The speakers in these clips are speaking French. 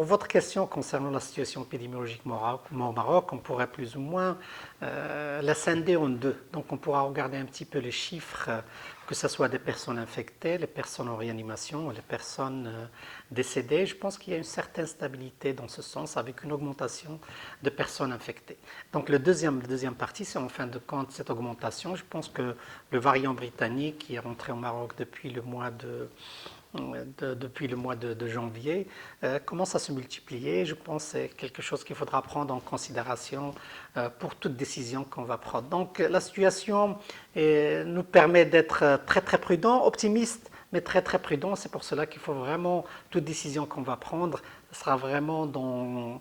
votre question concernant la situation épidémiologique au Maroc, on pourrait plus ou moins la scinder en deux. Donc on pourra regarder un petit peu les chiffres, que ce soit des personnes infectées, les personnes en réanimation, les personnes décédées. Je pense qu'il y a une certaine stabilité dans ce sens avec une augmentation de personnes infectées. Donc la deuxième partie, c'est en fin de compte cette augmentation. Je pense que le variant britannique qui est rentré au Maroc depuis le mois de janvier, commence à se multiplier. Je pense que c'est quelque chose qu'il faudra prendre en considération pour toute décision qu'on va prendre. Donc la situation nous permet d'être très très prudents, optimistes, mais très très prudents. C'est pour cela qu'il faut vraiment, toute décision qu'on va prendre, ce sera vraiment dans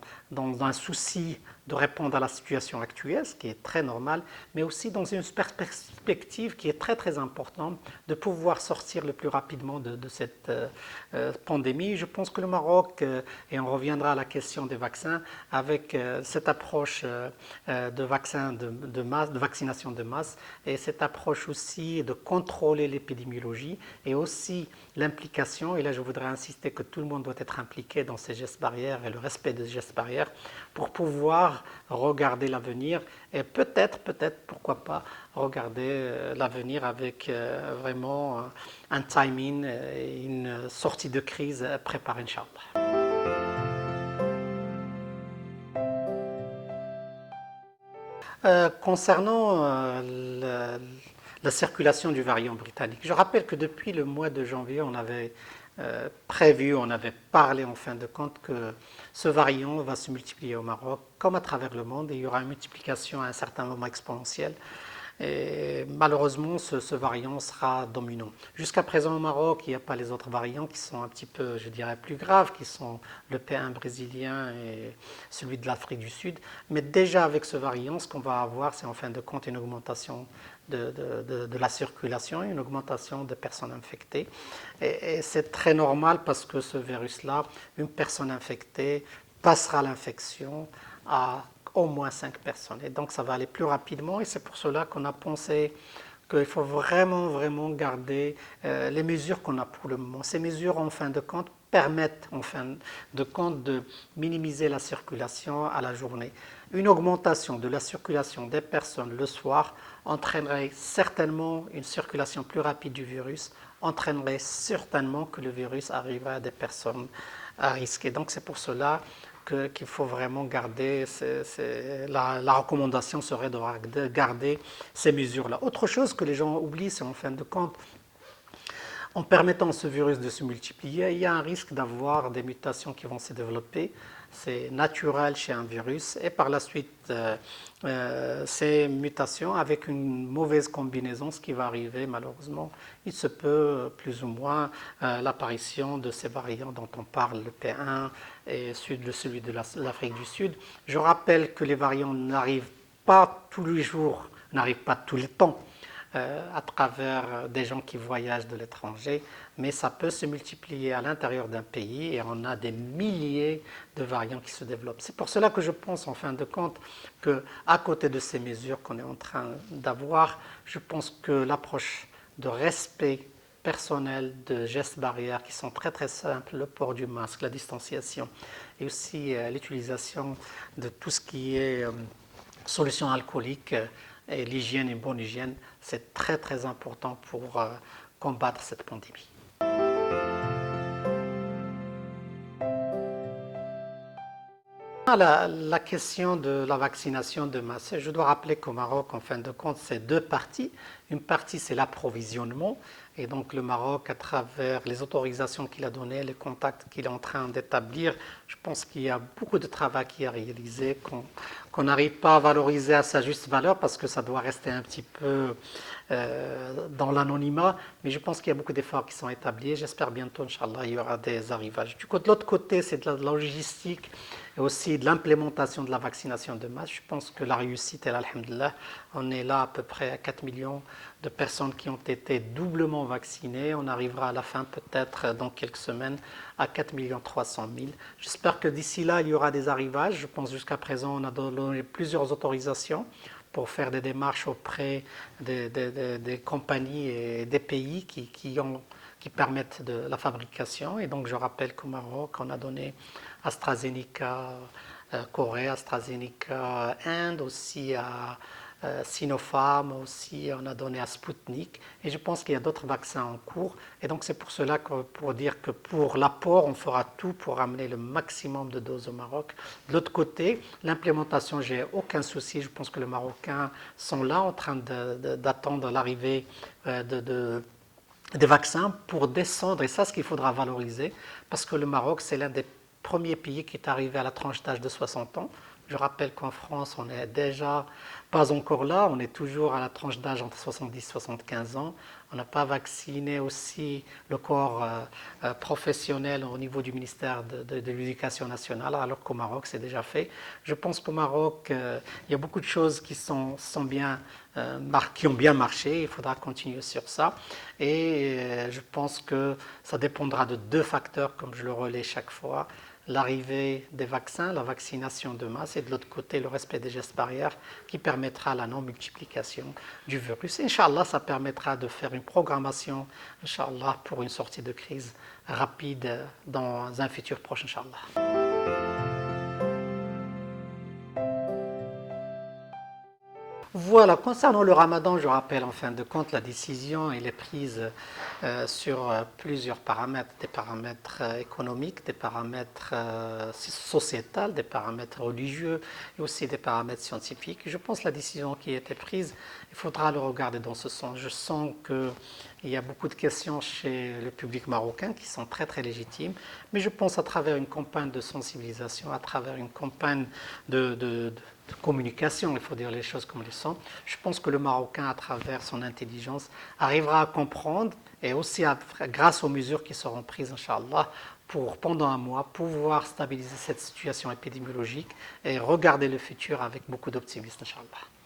un souci de répondre à la situation actuelle, ce qui est très normal, mais aussi dans une perspective qui est très très importante, de pouvoir sortir le plus rapidement de cette pandémie. Je pense que le Maroc, et on reviendra à la question des vaccins, avec cette approche de vaccins de masse, de vaccination de masse, et cette approche aussi de contrôler l'épidémiologie, et aussi l'implication, et là je voudrais insister que tout le monde doit être impliqué dans ces gestes barrières et le respect des gestes barrières pour pouvoir regarder l'avenir et peut-être, pourquoi pas, regarder l'avenir avec vraiment un timing et une sortie de crise préparée, Inch'Allah. Concernant la circulation du variant britannique, je rappelle que depuis le mois de janvier, on avait prévu, on avait parlé en fin de compte que ce variant va se multiplier au Maroc comme à travers le monde et il y aura une multiplication à un certain moment exponentielle. Et malheureusement, ce variant sera dominant. Jusqu'à présent au Maroc, il n'y a pas les autres variants qui sont un petit peu, je dirais, plus graves, qui sont le P1 brésilien et celui de l'Afrique du Sud. Mais déjà avec ce variant, ce qu'on va avoir, c'est en fin de compte une augmentation de la circulation, une augmentation des personnes infectées. Et c'est très normal parce que ce virus-là, une personne infectée passera l'infection à au moins 5 personnes. Et donc ça va aller plus rapidement et c'est pour cela qu'on a pensé qu'il faut vraiment garder les mesures qu'on a pour le moment. Ces mesures, en fin de compte, permettent en fin de compte de minimiser la circulation à la journée. Une augmentation de la circulation des personnes le soir entraînerait certainement une circulation plus rapide du virus, entraînerait certainement que le virus arriverait à des personnes à risque. Et donc c'est pour cela qu'il faut vraiment garder, la recommandation serait de garder ces mesures-là. Autre chose que les gens oublient, c'est en fin de compte, en permettant à ce virus de se multiplier, il y a un risque d'avoir des mutations qui vont se développer. C'est naturel chez un virus et par la suite, ces mutations avec une mauvaise combinaison, ce qui va arriver malheureusement, il se peut plus ou moins l'apparition de ces variants dont on parle, le P1 et celui de l'Afrique du Sud. Je rappelle que les variants n'arrivent pas tous les jours, n'arrivent pas tout le temps. À travers des gens qui voyagent de l'étranger, mais ça peut se multiplier à l'intérieur d'un pays et on a des milliers de variants qui se développent. C'est pour cela que je pense en fin de compte qu'à côté de ces mesures qu'on est en train d'avoir, je pense que l'approche de respect personnel, de gestes barrières qui sont très très simples, le port du masque, la distanciation et aussi l'utilisation de tout ce qui est solution alcoolique et l'hygiène, une bonne hygiène, c'est très très important pour combattre cette pandémie. La question de la vaccination de masse, je dois rappeler qu'au Maroc, en fin de compte, c'est deux parties. Une partie, c'est l'approvisionnement. Et donc le Maroc, à travers les autorisations qu'il a données, les contacts qu'il est en train d'établir, je pense qu'il y a beaucoup de travail qui est réalisé, qu'on n'arrive pas à valoriser à sa juste valeur parce que ça doit rester un petit peu dans l'anonymat. Mais je pense qu'il y a beaucoup d'efforts qui sont établis. J'espère bientôt, Inch'Allah, il y aura des arrivages. De l'autre côté, c'est de la logistique et aussi de l'implémentation de la vaccination de masse. Je pense que la réussite est là, alhamdoulilah. On est là à peu près à 4 millions de personnes qui ont été doublement vaccinées. On arrivera à la fin, peut-être dans quelques semaines, à 4 300 000. J'espère que d'ici là, il y aura des arrivages. Je pense jusqu'à présent, on a donné plusieurs autorisations pour faire des démarches auprès des compagnies et des pays qui permettent de la fabrication. Et donc, je rappelle qu'au Maroc, on a donné AstraZeneca, Corée, AstraZeneca, Inde, aussi à Sinopharm, aussi on a donné à Sputnik, et je pense qu'il y a d'autres vaccins en cours. Et donc c'est pour cela que, pour dire que pour l'apport, on fera tout pour amener le maximum de doses au Maroc. De l'autre côté, l'implémentation, j'ai aucun souci. Je pense que les Marocains sont là en train d'attendre l'arrivée des vaccins pour descendre, et ça, ce qu'il faudra valoriser, parce que le Maroc, c'est l'un des premiers pays qui est arrivé à la tranche d'âge de 60 ans. Je rappelle qu'en France, on n'est déjà pas encore là, on est toujours à la tranche d'âge entre 70 et 75 ans. On n'a pas vacciné aussi le corps professionnel au niveau du ministère de l'Éducation nationale, alors qu'au Maroc, c'est déjà fait. Je pense qu'au Maroc, il y a beaucoup de choses qui ont bien marché. Il faudra continuer sur ça. Et je pense que ça dépendra de deux facteurs, comme je le relais chaque fois. L'arrivée des vaccins, la vaccination de masse, et de l'autre côté, le respect des gestes barrières qui permettra la non-multiplication du virus. Inch'Allah, ça permettra de faire une programmation, Inch'Allah, pour une sortie de crise rapide dans un futur proche, Inch'Allah. Voilà, concernant le ramadan, je rappelle en fin de compte, la décision elle est prise sur plusieurs paramètres, des paramètres économiques, des paramètres sociétals, des paramètres religieux et aussi des paramètres scientifiques. Je pense que la décision qui a été prise, il faudra le regarder dans ce sens. Je sens qu'il y a beaucoup de questions chez le public marocain qui sont très très légitimes, mais je pense à travers une campagne de sensibilisation, à travers une campagne de communication, il faut dire les choses comme elles sont. Je pense que le Marocain, à travers son intelligence, arrivera à comprendre et aussi grâce aux mesures qui seront prises, Inch'Allah, pour pendant un mois pouvoir stabiliser cette situation épidémiologique et regarder le futur avec beaucoup d'optimisme, Inch'Allah.